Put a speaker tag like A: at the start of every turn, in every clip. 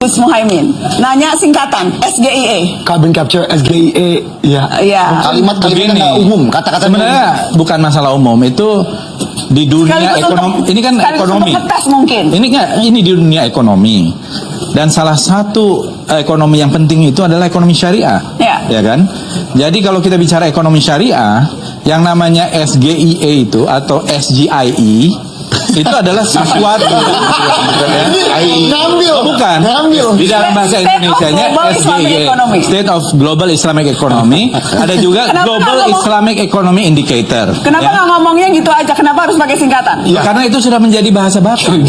A: Gus Muhaimin nanya singkatan SGIE.
B: Carbon capture SGIE ya.
A: Iya.
B: Kalimat-kalimatnya umum, kata-kata
C: sebenarnya bukan masalah umum itu di dunia ekonomi. Ini kan ekonomi.
A: Mungkin.
C: Ini di dunia ekonomi. Dan salah satu ekonomi yang penting itu adalah ekonomi syariah. Ya kan? Jadi kalau kita bicara ekonomi syariah, yang namanya SGIE itu atau SGIE itu adalah sesuatu bukan di dalam bahasa Indonesianya SGIE, State of Global Islamic Economy, ada juga Global Islamic Economy Indicator.
A: Kenapa nggak ngomongnya gitu aja? Kenapa harus pakai singkatan?
C: Ya, karena itu sudah menjadi bahasa baku.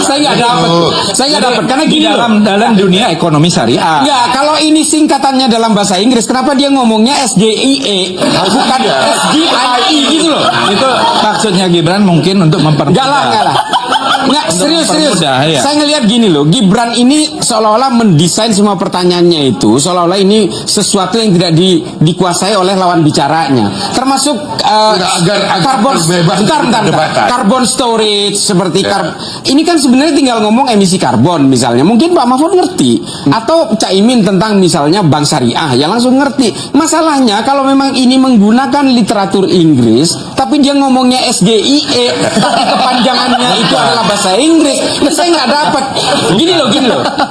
D: Saya nggak dapat karena gini
C: dalam dunia ekonomi syariah.
D: Ya, kalau ini singkatannya dalam bahasa Inggris, kenapa dia ngomongnya SGIE bukan SGIE gitu loh?
C: Itu maksudnya Gibran mungkin untuk mempermudah.
D: Enggak, serius.
C: Ya.
D: Saya ngelihat gini loh, Gibran ini seolah-olah mendesain semua pertanyaannya itu seolah-olah ini sesuatu yang tidak dikuasai oleh lawan bicaranya. Termasuk carbon storage seperti ini kan sebenarnya tinggal ngomong emisi karbon misalnya. Mungkin Pak Mahfud ngerti atau Caimin tentang misalnya bank syariah ya langsung ngerti. Masalahnya kalau memang ini menggunakan literatur Inggris tapi dia ngomongnya SGIE tapi kepanjangannya itu adalah bahasa Inggris, ini saya nggak dapat.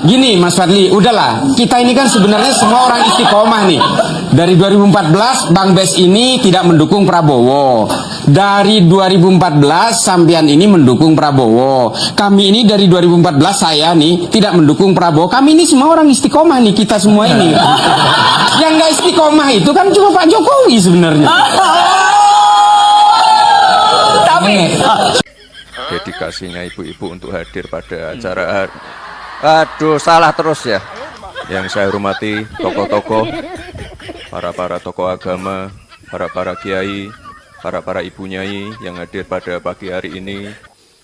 D: Gini Mas Fadli, udahlah. Kita ini kan sebenarnya semua orang istiqomah nih. Dari 2014 Bang Bes ini tidak mendukung Prabowo. Dari 2014 sampean ini mendukung Prabowo. Kami ini dari 2014 saya nih tidak mendukung Prabowo. Kami ini semua orang istiqomah nih, kita semua ini. Yang nggak istiqomah itu kan cuma Pak Jokowi sebenarnya.
E: Dedikasinya ibu-ibu untuk hadir pada acara. Aduh, salah terus ya. Yang saya hormati tokoh-tokoh, para tokoh agama, para kiai, para ibu nyai yang hadir pada pagi hari ini.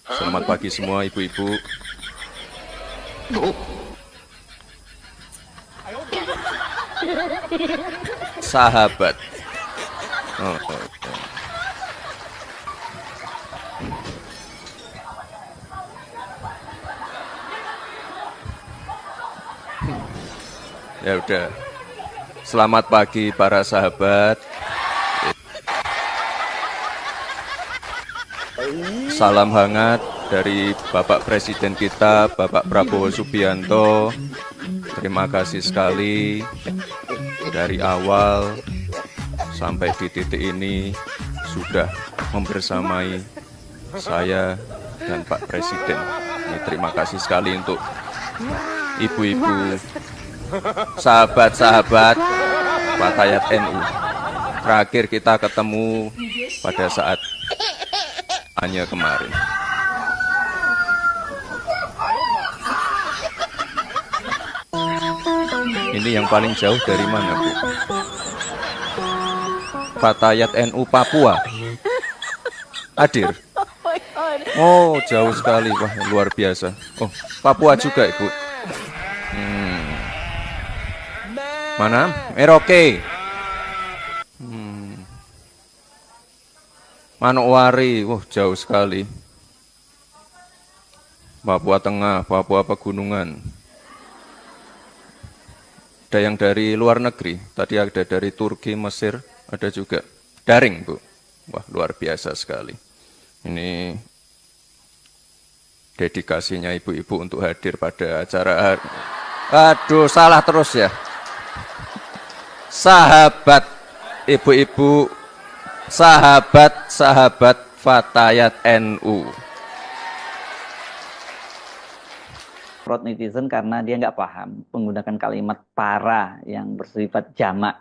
E: Selamat pagi semua ibu-ibu. Sahabat. Ya udah. Selamat pagi para sahabat. Salam hangat dari Bapak Presiden kita, Bapak Prabowo Subianto. Terima kasih sekali dari awal sampai di titik ini sudah membersamai saya dan Pak Presiden. Ini terima kasih sekali untuk ibu-ibu, sahabat-sahabat Fatayat NU. Terakhir kita ketemu pada saat hanya kemarin. Ini yang paling jauh dari mana, Bu? Fatayat NU Papua. Hadir. Oh, jauh sekali. Wah, luar biasa. Oh, Papua juga, Ibu. Mana? Merauke. Manokwari. Wah, jauh sekali. Papua Tengah, Papua Pegunungan. Ada yang dari luar negeri. Tadi ada dari Turki, Mesir. Ada juga. Daring, Bu. Wah, luar biasa sekali. Ini dedikasinya ibu-ibu untuk hadir pada acara. Aduh, salah terus ya. Sahabat ibu-ibu, sahabat Fatayat NU.
F: Proud netizen karena dia nggak paham menggunakan kalimat para yang bersifat jamak,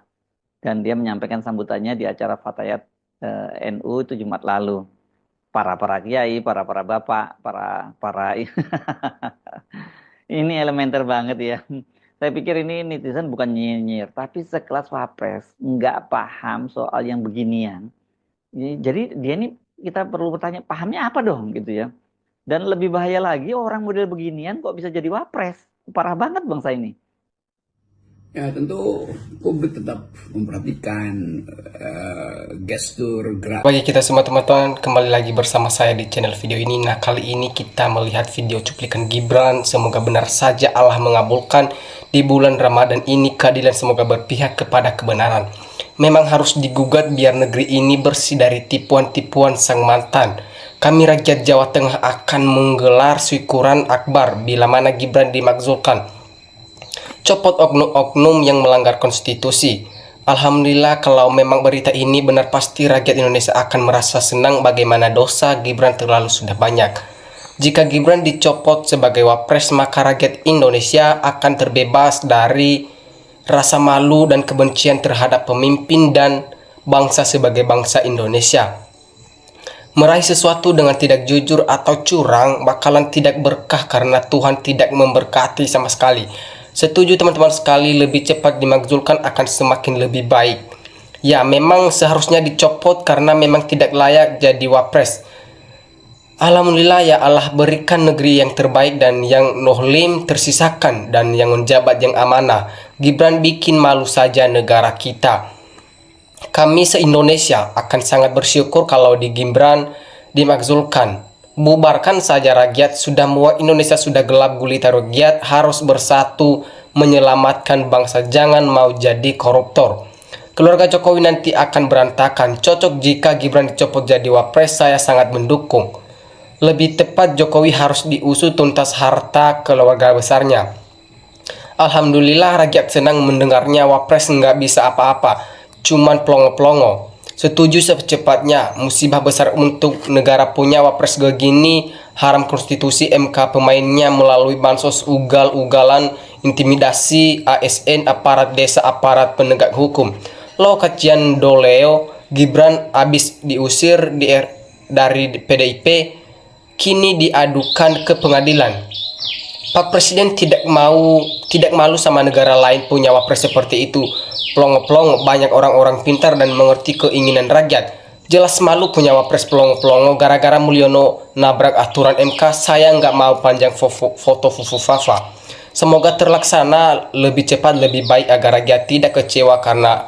F: dan dia menyampaikan sambutannya di acara Fatayat NU itu Jumat lalu. Para kiai, para bapak, para ini elementer banget ya. Saya pikir ini netizen bukan nyinyir, tapi sekelas Wapres nggak paham soal yang beginian. Jadi dia ini kita perlu bertanya, pahamnya apa dong gitu ya. Dan lebih bahaya lagi orang model beginian kok bisa jadi Wapres. Parah banget bangsa ini.
G: Ya tentu publik tetap memperhatikan gestur gerak.
H: Bagi kita semua teman-teman, kembali lagi bersama saya di channel video ini. Nah, kali ini kita melihat video cuplikan Gibran. Semoga benar saja Allah mengabulkan di bulan Ramadan ini, keadilan semoga berpihak kepada kebenaran. Memang harus digugat biar negeri ini bersih dari tipuan-tipuan sang mantan. Kami rakyat Jawa Tengah akan menggelar syukuran akbar bila mana Gibran dimakzulkan. Copot oknum-oknum yang melanggar konstitusi. Alhamdulillah, kalau memang berita ini benar, pasti rakyat Indonesia akan merasa senang bagaimana dosa Gibran terlalu sudah banyak. Jika Gibran dicopot sebagai wapres, maka rakyat Indonesia akan terbebas dari rasa malu dan kebencian terhadap pemimpin dan bangsa sebagai bangsa Indonesia. Meraih sesuatu dengan tidak jujur atau curang bakalan tidak berkah karena Tuhan tidak memberkati sama sekali. Setuju teman-teman sekali, lebih cepat dimakzulkan akan semakin lebih baik. Ya, memang seharusnya dicopot karena memang tidak layak jadi wapres. Alhamdulillah, ya Allah berikan negeri yang terbaik dan yang nohlim tersisakan dan yang menjabat yang amanah. Gibran bikin malu saja negara kita. Kami se-Indonesia akan sangat bersyukur kalau di Gibran dimakzulkan. Bubarkan saja rakyat, sudah muak Indonesia sudah gelap gulita, rakyat harus bersatu menyelamatkan bangsa, jangan mau jadi koruptor. Keluarga Jokowi nanti akan berantakan. Cocok jika Gibran dicopot jadi wapres, saya sangat mendukung. Lebih tepat Jokowi harus diusut tuntas harta keluarga besarnya. Alhamdulillah rakyat senang mendengarnya, wapres nggak bisa apa-apa, cuman pelongo-pelongo. Setuju secepatnya, musibah besar untuk negara punya wapres begini. Haram konstitusi, MK pemainnya melalui bansos, ugal-ugalan, intimidasi, ASN, aparat desa, aparat penegak hukum. Lo kacian doleo, Gibran abis diusir dari PDIP, kini diadukan ke pengadilan. Pak Presiden tidak malu sama negara lain punya wapres seperti itu. Pelongo-pelongo, banyak orang-orang pintar dan mengerti keinginan rakyat. Jelas malu punya wapres pelongo-pelongo. Gara-gara Mulyono nabrak aturan MK, saya nggak mau panjang foto Fufu Fafa. Semoga terlaksana lebih cepat lebih baik agar rakyat tidak kecewa karena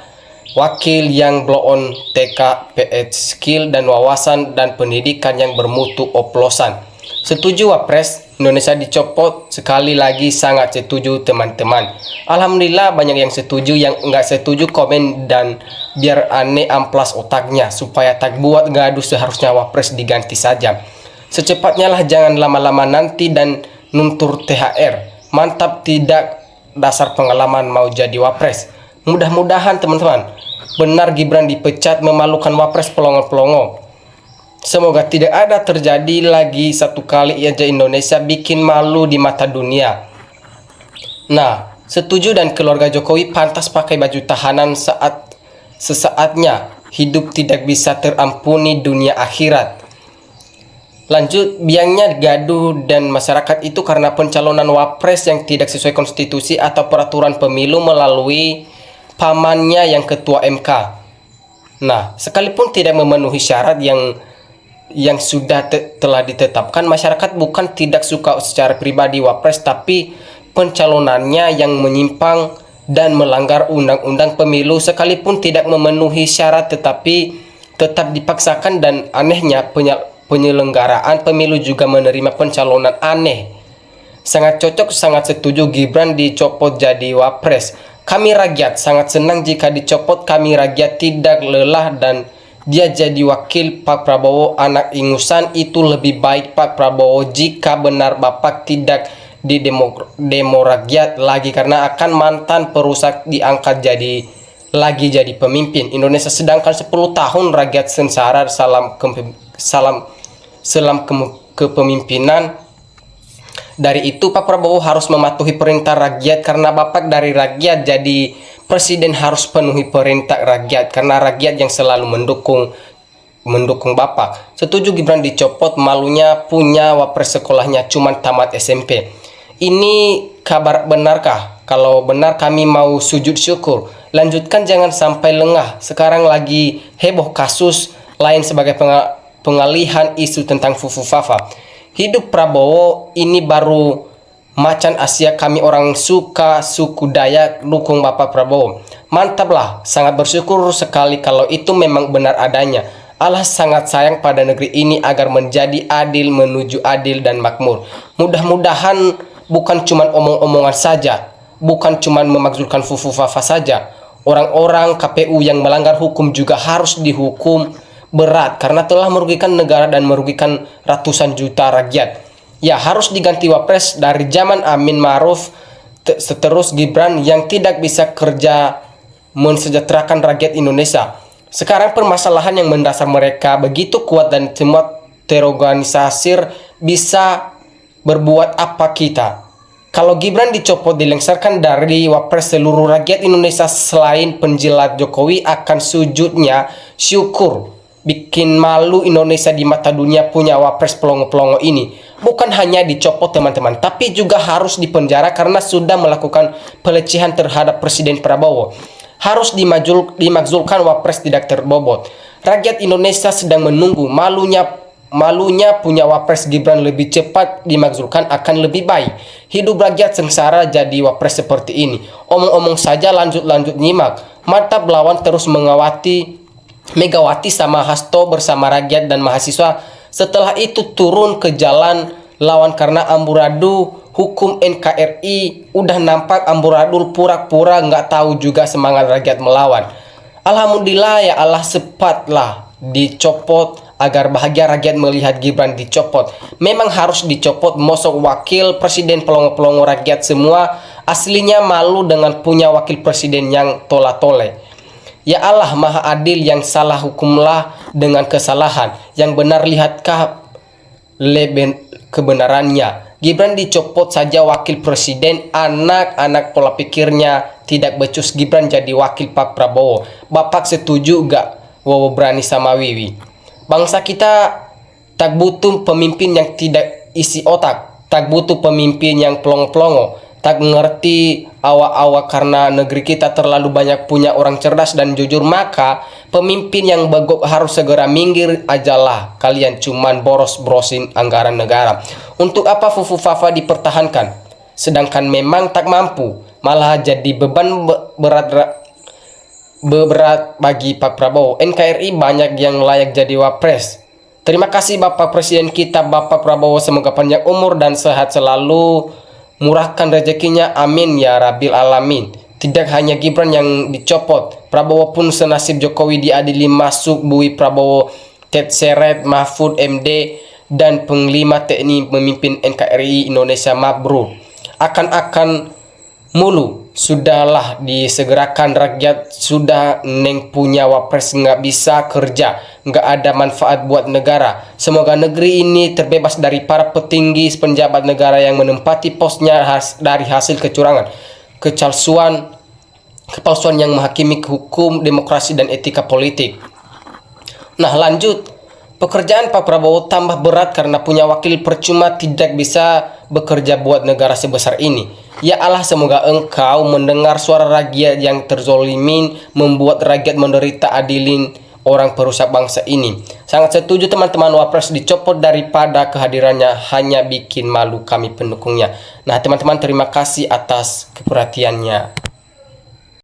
H: wakil yang blow on TK, PH skill dan wawasan dan pendidikan yang bermutu oplosan. Setuju wapres Indonesia dicopot, sekali lagi sangat setuju teman-teman. Alhamdulillah banyak yang setuju, yang enggak setuju komen dan biar aneh amplas otaknya supaya tak buat gaduh, seharusnya wapres diganti saja. Secepatnya lah, jangan lama-lama nanti dan nuntur THR. Mantap, tidak dasar pengalaman mau jadi wapres. Mudah-mudahan teman-teman benar Gibran dipecat, memalukan wapres pelongo-pelongo. Semoga tidak ada terjadi lagi satu kali aja Indonesia bikin malu di mata dunia. Nah, setuju dan keluarga Jokowi pantas pakai baju tahanan sesaatnya. Hidup tidak bisa terampuni dunia akhirat. Lanjut, biangnya gaduh dan masyarakat itu karena pencalonan wapres yang tidak sesuai konstitusi atau peraturan pemilu melalui pamannya yang ketua MK. Nah, sekalipun tidak memenuhi syarat yang sudah telah ditetapkan, masyarakat bukan tidak suka secara pribadi wapres, tapi pencalonannya yang menyimpang dan melanggar undang-undang pemilu. Sekalipun tidak memenuhi syarat tetapi tetap dipaksakan, dan anehnya penyelenggaraan pemilu juga menerima pencalonan aneh. Sangat cocok, sangat setuju Gibran dicopot jadi wapres. Kami rakyat sangat senang jika dicopot, kami rakyat tidak lelah dan dia jadi wakil Pak Prabowo, anak ingusan. Itu lebih baik Pak Prabowo jika benar Bapak tidak di demo rakyat lagi, karena akan mantan perusak diangkat jadi pemimpin Indonesia, sedangkan 10 tahun rakyat sengsara selam kepemimpinan. Dari itu Pak Prabowo harus mematuhi perintah rakyat, karena Bapak dari rakyat, jadi Presiden harus penuhi perintah rakyat karena rakyat yang selalu mendukung Bapak. Setuju Gibran dicopot, malunya punya wapres sekolahnya cuman tamat SMP. Ini kabar benarkah? Kalau benar kami mau sujud syukur. Lanjutkan, jangan sampai lengah. Sekarang lagi heboh kasus lain sebagai pengalihan isu tentang Fufu Fafa. Hidup Prabowo ini baru Macan Asia, kami orang suku Dayak dukung Bapak Prabowo. Mantaplah, sangat bersyukur sekali kalau itu memang benar adanya. Allah sangat sayang pada negeri ini agar menjadi adil, menuju adil dan makmur. Mudah-mudahan bukan cuma omong-omongan saja, bukan cuma memakzulkan fufu-fafa saja. Orang-orang KPU yang melanggar hukum juga harus dihukum berat karena telah merugikan negara dan merugikan ratusan juta rakyat. Ya, harus diganti wapres dari zaman Amin Ma'ruf seterus Gibran yang tidak bisa kerja mensejahterakan rakyat Indonesia. Sekarang permasalahan yang mendasar mereka begitu kuat dan semua terorganisir, bisa berbuat apa kita? Kalau Gibran dicopot, dilengsarkan dari wapres, seluruh rakyat Indonesia selain penjilat Jokowi akan sujudnya syukur. Bikin malu Indonesia di mata dunia punya wapres pelongo-pelongo ini. Bukan hanya dicopot teman-teman, tapi juga harus dipenjara karena sudah melakukan pelecehan terhadap Presiden Prabowo. Harus dimakzulkan wapres tidak terbobot. Rakyat Indonesia sedang menunggu, malunya punya wapres Gibran lebih cepat dimakzulkan akan lebih baik. Hidup rakyat sengsara jadi wapres seperti ini. Omong-omong saja, lanjut nyimak. Mantap lawan terus Megawati sama Hasto bersama rakyat dan mahasiswa. Setelah itu turun ke jalan lawan karena amburadul hukum NKRI. Udah nampak amburadul pura-pura nggak tahu juga semangat rakyat melawan. Alhamdulillah ya Allah, cepatlah dicopot agar bahagia rakyat melihat Gibran dicopot. Memang harus dicopot, mosok wakil presiden pelongo-pelongo rakyat semua. Aslinya malu dengan punya wakil presiden yang tola-tole. Ya Allah Maha Adil, yang salah hukumlah dengan kesalahan, yang benar lihatkah kebenarannya. Gibran dicopot saja wakil presiden, anak-anak pola pikirnya tidak becus. Gibran jadi wakil Pak Prabowo. Bapak setuju gak? Wow, berani sama Wiwi. Bangsa kita tak butuh pemimpin yang tidak isi otak, tak butuh pemimpin yang pelongo-pelongo, tak mengerti awak-awak karena negeri kita terlalu banyak punya orang cerdas dan jujur. Maka pemimpin yang begok harus segera minggir ajalah. Kalian cuman boros-borosin anggaran negara. Untuk apa Fufu Fafa dipertahankan? Sedangkan memang tak mampu, malah jadi beban berat bagi Pak Prabowo. NKRI banyak yang layak jadi wapres. Terima kasih Bapak Presiden kita, Bapak Prabowo. Semoga panjang umur dan sehat selalu. Murahkan rezekinya, amin ya Rabbil Alamin. Tidak hanya Gibran yang dicopot, Prabowo pun senasib Jokowi diadili, masuk Bui Prabowo, Ted Seret, Mahfud MD, dan Panglima TNI memimpin NKRI Indonesia mabrur. Akan mulu, sudahlah disegerakan rakyat, sudah neng punya wapres nggak bisa kerja, nggak ada manfaat buat negara. Semoga negeri ini terbebas dari para petinggi penjabat negara yang menempati posnya dari hasil kecurangan, kepalsuan yang menghakimi hukum, demokrasi dan etika politik. Nah lanjut, pekerjaan Pak Prabowo tambah berat karena punya wakil percuma, tidak bisa bekerja buat negara sebesar ini. Ya Allah, semoga Engkau mendengar suara rakyat yang terzolimin, membuat rakyat menderita, adilin orang perusak bangsa ini. Sangat setuju teman-teman, wapres dicopot daripada kehadirannya hanya bikin malu kami pendukungnya. Nah teman-teman, terima kasih atas keperhatiannya.